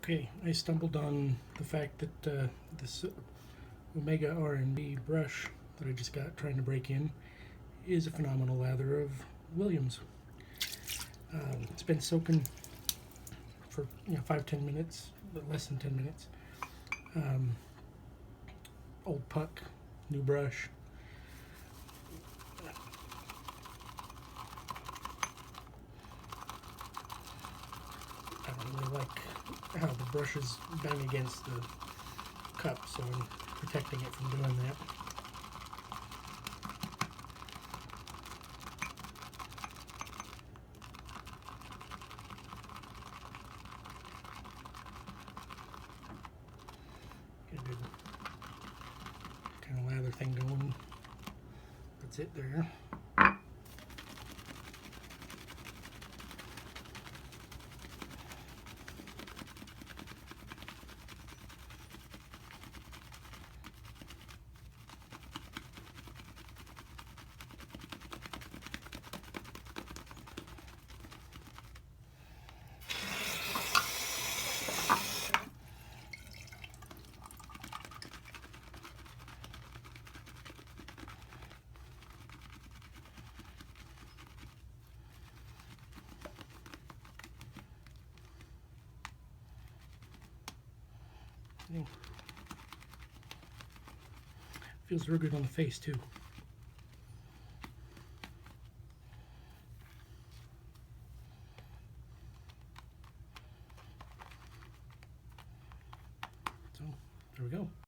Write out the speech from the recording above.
Okay, I stumbled on the fact that this Omega R&B brush that I just got trying to break in is a phenomenal lather of Williams. It's been soaking for 5-10 minutes, but less than 10 minutes. Old puck, new brush. I don't really like how the brushes bang against the cup, so I'm protecting it from doing that. Get a good kind of lather thing going. That's it there. Feels real good on the face too.